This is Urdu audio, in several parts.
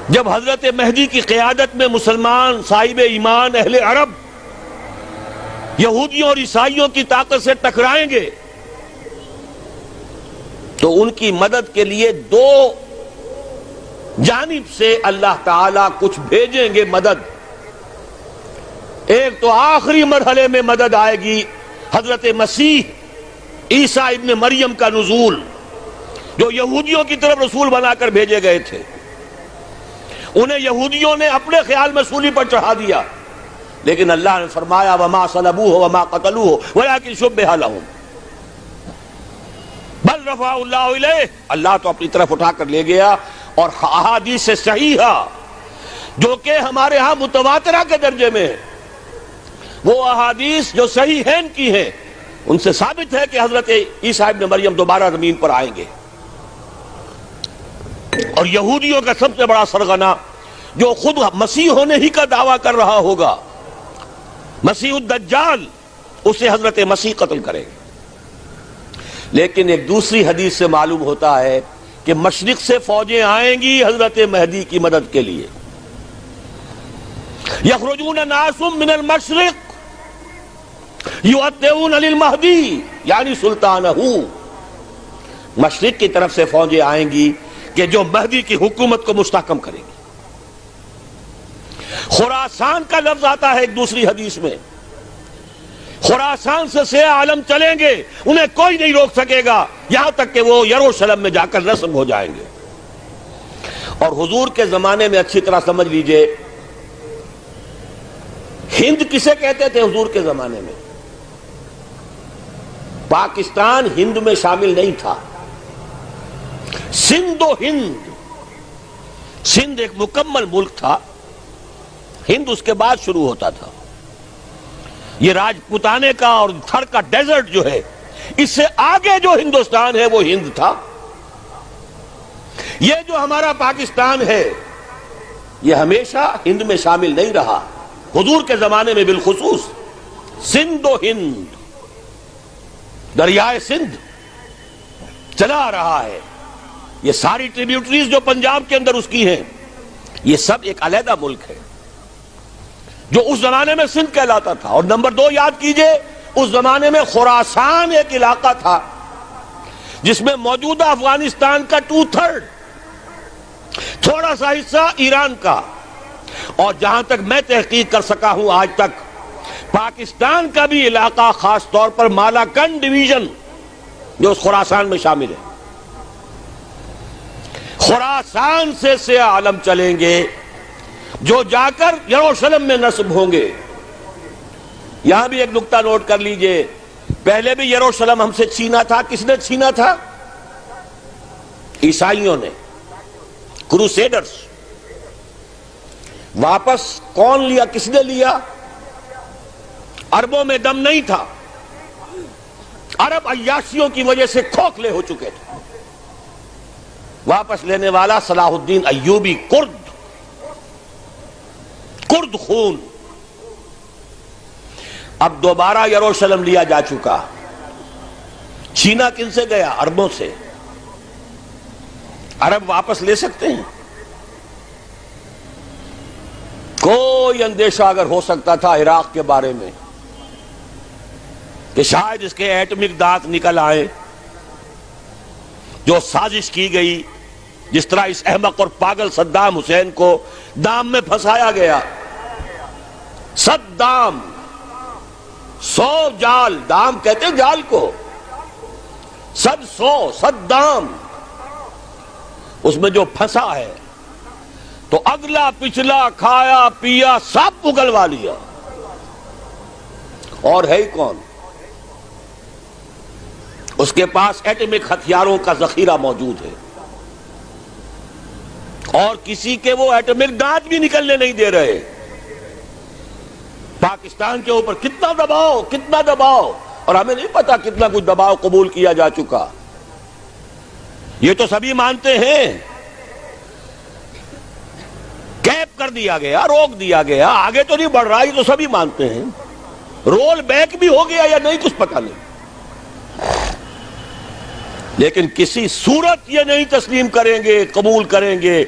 جب حضرت مہدی کی قیادت میں مسلمان صاحب ایمان اہل عرب یہودیوں اور عیسائیوں کی طاقت سے ٹکرائیں گے تو ان کی مدد کے لیے دو جانب سے اللہ تعالیٰ کچھ بھیجیں گے مدد. ایک تو آخری مرحلے میں مدد آئے گی حضرت مسیح عیسیٰ ابن مریم کا نزول، جو یہودیوں کی طرف رسول بنا کر بھیجے گئے تھے. انہیں یہودیوں نے اپنے خیال میں سولی پر چڑھا دیا، لیکن اللہ نے فرمایا وما صلبوہ وما قتلوہ ولکن شبہ لہم بل رفعہ اللہ الیہ. اللہ تو اپنی طرف اٹھا کر لے گیا. اور احادیث صحیحہ جو کہ ہمارے ہاں متواترہ کے درجے میں ہیں، وہ احادیث جو صحیحین کی ہیں، ان سے ثابت ہے کہ حضرت عیسیٰ ابن مریم دوبارہ زمین پر آئیں گے. اور یہودیوں کا سب سے بڑا سرغنہ جو خود مسیح ہونے ہی کا دعویٰ کر رہا ہوگا، مسیح الدجال، اسے حضرت مسیح قتل کرے گے. لیکن ایک دوسری حدیث سے معلوم ہوتا ہے کہ مشرق سے فوجیں آئیں گی حضرت مہدی کی مدد کے لیے. یخرجون ناس من المشرق یؤدون للمہدی یعنی سلطانہ. مشرق کی طرف سے فوجیں آئیں گی کہ جو مہدی کی حکومت کو مستحکم کریں گی. خراسان کا لفظ آتا ہے ایک دوسری حدیث میں. خراسان سے سیاہ عالم چلیں گے، انہیں کوئی نہیں روک سکے گا یہاں تک کہ وہ یروشلم میں جا کر رسم ہو جائیں گے. اور حضور کے زمانے میں اچھی طرح سمجھ لیجئے، ہند کسے کہتے تھے حضور کے زمانے میں؟ پاکستان ہند میں شامل نہیں تھا. سندھ و ہند، سندھ ایک مکمل ملک تھا، ہند اس کے بعد شروع ہوتا تھا. یہ راجپوتانے کا اور تھر کا ڈیزرٹ جو ہے، اس سے آگے جو ہندوستان ہے وہ ہند تھا. یہ جو ہمارا پاکستان ہے یہ ہمیشہ ہند میں شامل نہیں رہا. حضور کے زمانے میں بالخصوص سندھ و ہند، دریائے سندھ چلا آ رہا ہے. یہ ساری ٹریبیوٹریز جو پنجاب کے اندر اس کی ہیں، یہ سب ایک علیحدہ ملک ہے جو اس زمانے میں سندھ کہلاتا تھا. اور نمبر 2 یاد کیجئے، اس زمانے میں خراسان ایک علاقہ تھا جس میں موجودہ افغانستان کا 2/3، تھوڑا سا حصہ ایران کا، اور جہاں تک میں تحقیق کر سکا ہوں آج تک پاکستان کا بھی علاقہ، خاص طور پر مالاکنڈ ڈویژن جو اس خراسان میں شامل ہے. خراسان سے سیاہ عالم چلیں گے جو جا کر یروشلم میں نصب ہوں گے. یہاں بھی ایک نقطہ نوٹ کر لیجئے، پہلے بھی یروشلم ہم سے چھینا تھا. کس نے چھینا تھا؟ عیسائیوں نے، کروسیڈرز. واپس کون لیا؟ کس نے لیا؟ عربوں میں دم نہیں تھا، عرب عیاشیوں کی وجہ سے کھوکھلے ہو چکے تھے. واپس لینے والا صلاح الدین ایوبی، کرد خون. اب دوبارہ یروشلم لیا جا چکا. چھینا کن سے گیا؟ عربوں سے. عرب واپس لے سکتے ہیں؟ کوئی اندیشہ اگر ہو سکتا تھا عراق کے بارے میں کہ شاید اس کے ایٹمک دانت نکل آئے، جو سازش کی گئی، جس طرح اس احمق اور پاگل صدام حسین کو دام میں پھنسایا گیا. صدام 100 جال، دام کہتے ہیں جال کو، 100 اس میں جو پھنسا ہے تو اگلا پچھلا کھایا پیا سب اگلوا لیا. اور ہے ہی کون؟ اس کے پاس ایٹمک ہتھیاروں کا ذخیرہ موجود ہے، اور کسی کے وہ ایٹمک دانت بھی نکلنے نہیں دے رہے. پاکستان کے اوپر کتنا دباؤ، اور ہمیں نہیں پتا کتنا کچھ دباؤ قبول کیا جا چکا. یہ تو سبھی مانتے ہیں. کیپ کر دیا گیا، روک دیا گیا، آگے تو نہیں بڑھ رہا، یہ تو سبھی مانتے ہیں. رول بیک بھی ہو گیا یا نہیں کچھ پتہ نہیں. لیکن کسی صورت یہ نہیں تسلیم کریں گے، قبول کریں گے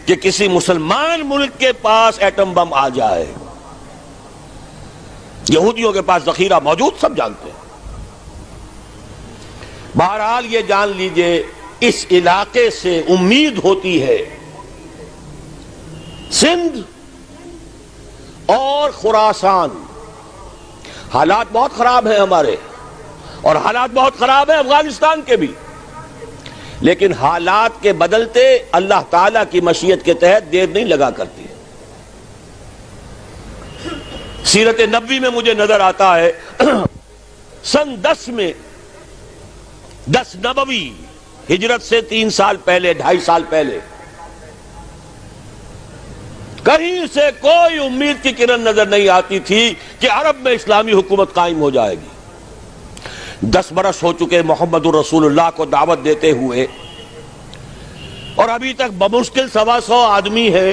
کہ کسی مسلمان ملک کے پاس ایٹم بم آ جائے. یہودیوں کے پاس ذخیرہ موجود، سب جانتے ہیں. بہرحال یہ جان لیجئے اس علاقے سے امید ہوتی ہے سندھ اور خراسان. حالات بہت خراب ہیں ہمارے، اور حالات بہت خراب ہیں افغانستان کے بھی، لیکن حالات کے بدلتے اللہ تعالیٰ کی مشیت کے تحت دیر نہیں لگا کرتی. سیرت نبوی میں مجھے نظر آتا ہے سن 10 میں 10 نبوی ہجرت سے 3 سال پہلے 2.5 سال پہلے کہیں سے کوئی امید کی کرن نظر نہیں آتی تھی کہ عرب میں اسلامی حکومت قائم ہو جائے گی. 10 برس ہو چکے محمد الرسول اللہ کو دعوت دیتے ہوئے، اور ابھی تک بمشکل 125 آدمی ہے.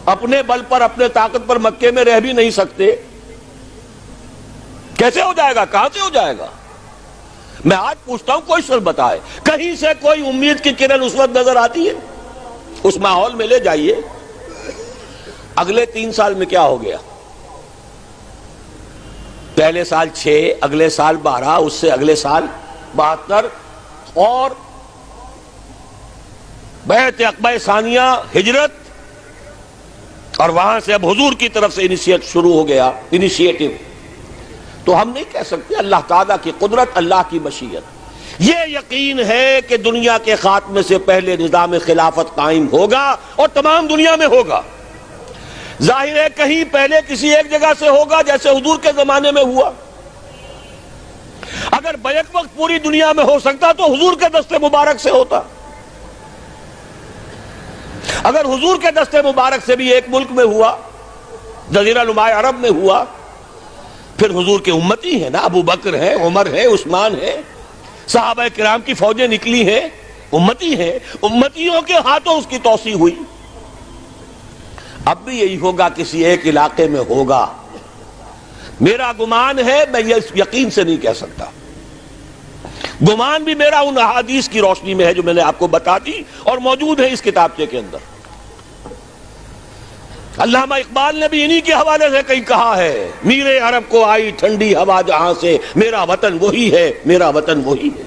اپنے بل پر اپنے طاقت پر مکے میں رہ بھی نہیں سکتے. کیسے ہو جائے گا؟ کہاں سے ہو جائے گا؟ میں آج پوچھتا ہوں، کوئی شخص بتائے کہیں سے کوئی امید کی کرن اس وقت نظر آتی ہے؟ اس ماحول میں لے جائیے. اگلے 3 سال میں کیا ہو گیا؟ پہلے سال 6، اگلے سال 12، اس سے اگلے سال 72، اور بیعت عقبہ ثانیہ ہجرت، اور وہاں سے اب حضور کی طرف سے انیشیٹ شروع ہو گیا، انیشیٹو. تو ہم نہیں کہہ سکتے اللہ تعالیٰ کی قدرت، اللہ کی مشیت. یہ یقین ہے کہ دنیا کے خاتمے سے پہلے نظام خلافت قائم ہوگا، اور تمام دنیا میں ہوگا. ظاہر ہے کہیں پہلے کسی ایک جگہ سے ہوگا، جیسے حضور کے زمانے میں ہوا. اگر بیک وقت پوری دنیا میں ہو سکتا تو حضور کے دست مبارک سے ہوتا. اگر حضور کے دست مبارک سے بھی ایک ملک میں ہوا، جزیرہ نما عرب میں ہوا، پھر حضور کے امتی ہیں نا، ابو بکر ہیں، عمر ہیں، عثمان ہیں، صحابہ کرام کی فوجیں نکلی ہیں، امتی ہیں. امتیوں کے ہاتھوں اس کی توسیع ہوئی. اب بھی یہی ہوگا، کسی ایک علاقے میں ہوگا. میرا گمان ہے، میں یہ یقین سے نہیں کہہ سکتا. گمان بھی میرا ان احادیث کی روشنی میں ہے جو میں نے آپ کو بتا دی اور موجود ہے اس کتابچے کے اندر. علامہ اقبال نے بھی انہی کے حوالے سے کہیں کہا ہے، میرے عرب کو آئی ٹھنڈی ہوا جہاں سے، میرا وطن وہی ہے، میرا وطن وہی ہے.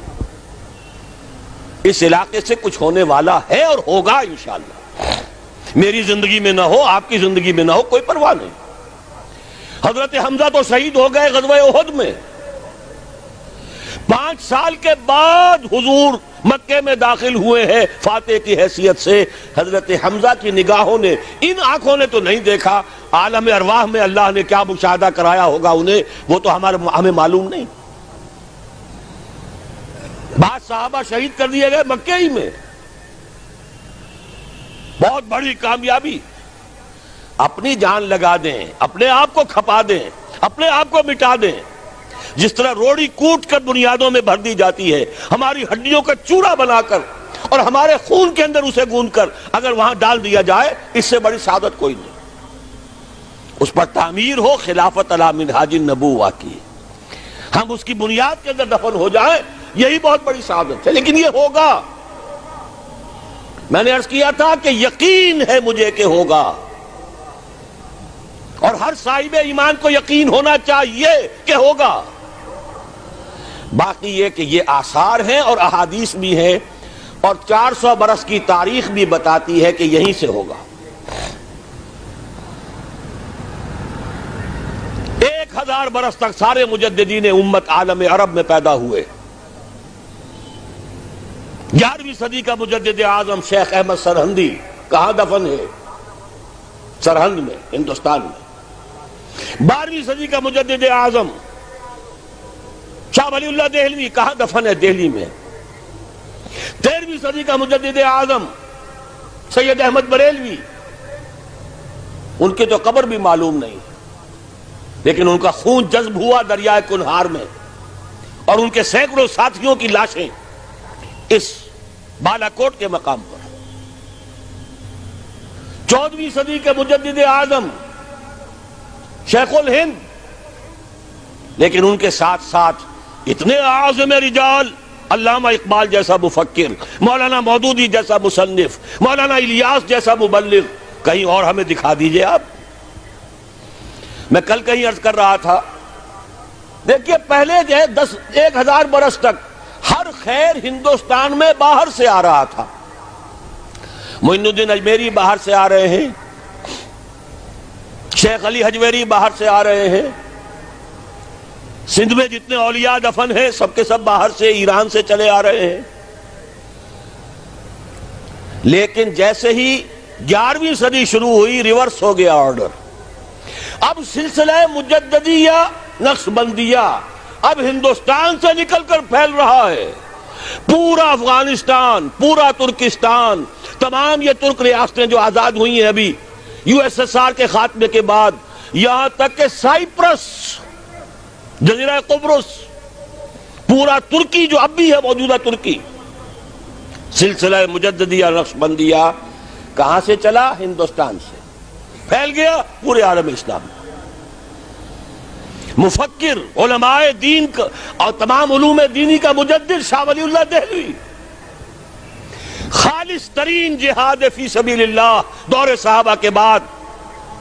اس علاقے سے کچھ ہونے والا ہے اور ہوگا انشاءاللہ. میری زندگی میں نہ ہو، آپ کی زندگی میں نہ ہو، کوئی پرواہ نہیں. حضرت حمزہ تو شہید ہو گئے غزوہ احد میں. 5 سال کے بعد حضور مکے میں داخل ہوئے ہیں فاتح کی حیثیت سے. حضرت حمزہ کی نگاہوں نے، ان آنکھوں نے تو نہیں دیکھا، عالم ارواح میں اللہ نے کیا مشاہدہ کرایا ہوگا انہیں، وہ تو ہمیں معلوم نہیں. بعض صحابہ شہید کر دیے گئے مکے ہی میں. بہت بڑی کامیابی. اپنی جان لگا دیں، اپنے آپ کو کھپا دیں، اپنے آپ کو مٹا دیں. جس طرح روڑی کوٹ کر بنیادوں میں بھر دی جاتی ہے، ہماری ہڈیوں کا چورا بنا کر اور ہمارے خون کے اندر اسے گوندھ کر اگر وہاں ڈال دیا جائے، اس سے بڑی سعادت کوئی نہیں. اس پر تعمیر ہو خلافت علی منہاج النبوہ کی، ہم اس کی بنیاد کے اندر دفن ہو جائیں، یہی بہت بڑی سعادت ہے. لیکن یہ ہوگا. میں نے عرض کیا تھا کہ یقین ہے مجھے کہ ہوگا، اور ہر صاحب ایمان کو یقین ہونا چاہیے کہ ہوگا. باقی یہ کہ یہ آثار ہیں اور احادیث بھی ہیں، اور 400 برس کی تاریخ بھی بتاتی ہے کہ یہیں سے ہوگا. 1000 برس تک سارے مجددین امت عالم عرب میں پیدا ہوئے. 11ویں صدی کا مجدد اعظم شیخ احمد سرہندی کہاں دفن ہے؟ سرہند میں، ہندوستان میں. 12ویں صدی کا مجدد اعظم شاہ ولی اللہ دہلوی کہاں دفن ہے؟ دہلی میں. 13ویں صدی کا مجدد اعظم سید احمد بریلوی، ان کی تو قبر بھی معلوم نہیں، لیکن ان کا خون جذب ہوا دریائے کنہار میں، اور ان کے سینکڑوں ساتھیوں کی لاشیں اس بالا کوٹ کے مقام پر. 14ویں صدی کے مجدد اعظم شیخ الہند، لیکن ان کے ساتھ ساتھ اتنے اعظم رجال علامہ اقبال جیسا مفکر، مولانا مودودی جیسا مصنف، مولانا الیاس جیسا مبلغ، کہیں اور ہمیں دکھا دیجئے آپ۔ میں کل کہیں عرض کر رہا تھا، دیکھیے پہلے جو ہے 1000 برس تک ہر خیر ہندوستان میں باہر سے آ رہا تھا۔ معین الدین اجمیری باہر سے آ رہے ہیں، شیخ علی حجویری باہر سے آ رہے ہیں، سندھ میں جتنے اولیاء دفن ہیں سب کے سب باہر سے، ایران سے چلے آ رہے ہیں۔ لیکن جیسے ہی 11ویں صدی شروع ہوئی، ریورس ہو گیا آرڈر۔ اب سلسلہ مجددیہ نقشبندیہ اب ہندوستان سے نکل کر پھیل رہا ہے۔ پورا افغانستان، پورا ترکستان، تمام یہ ترک ریاستیں جو آزاد ہوئی ہیں ابھی USSR کے خاتمے کے بعد، یہاں تک کہ سائپرس، جزیرہ قبرص، پورا ترکی جو اب بھی ہے موجودہ ترکی، سلسلہ مجددیہ نقشبندیہ کہاں سے چلا؟ ہندوستان سے پھیل گیا پورے عالم اسلام میں۔ مفکر، علماء دین کا اور تمام علوم دینی کا مجدد شاہ ولی اللہ دہلوی، خالص ترین جہاد فی سبیل اللہ دور صحابہ کے بعد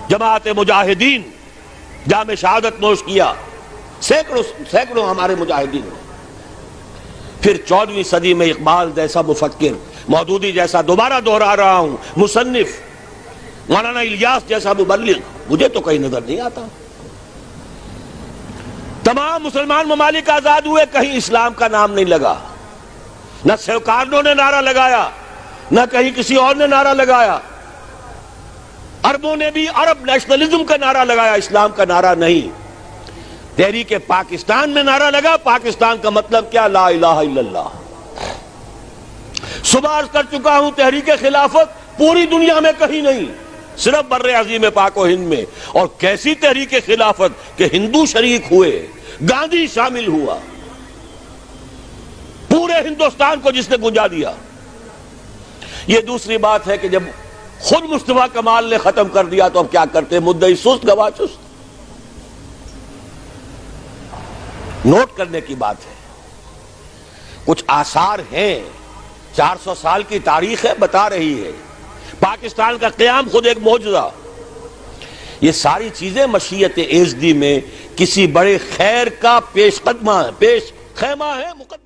جماعت مجاہدین جام شہادت نوش کیا، سینکڑوں ہمارے مجاہدین نے۔ پھر 14ویں صدی میں اقبال جیسا مفکر، مودودی جیسا، دوبارہ دہرا رہا ہوں، مصنف، مولانا الیاس جیسا مبلغ، مجھے تو کہیں نظر نہیں آتا۔ تمام مسلمان ممالک آزاد ہوئے، کہیں اسلام کا نام نہیں لگا، نہ سیوکارنوں نے نعرہ لگایا، نہ کہیں کسی اور نے نعرہ لگایا۔ عربوں نے بھی عرب نیشنلزم کا نعرہ لگایا، اسلام کا نعرہ نہیں۔ تحریک پاکستان میں نعرہ لگا، پاکستان کا مطلب کیا؟ لا الہ الا اللہ۔ صبح عرض کر چکا ہوں، تحریک خلافت پوری دنیا میں کہیں نہیں، صرف بر عظیم پاک و ہند میں۔ اور کیسی تحریک خلافت کہ ہندو شریک ہوئے، گاندھی شامل ہوا، پورے ہندوستان کو جس نے گنجا دیا۔ یہ دوسری بات ہے کہ جب خود مصطفیٰ کمال نے ختم کر دیا تو اب کیا کرتے؟ مدعی سست گواہ چست۔ نوٹ کرنے کی بات ہے، کچھ آثار ہیں، 400 سال کی تاریخ ہے، بتا رہی ہے پاکستان کا قیام خود ایک معجزہ۔ یہ ساری چیزیں مشیت ایزدی میں کسی بڑے خیر کا پیش خیمہ ہے، مقدمہ۔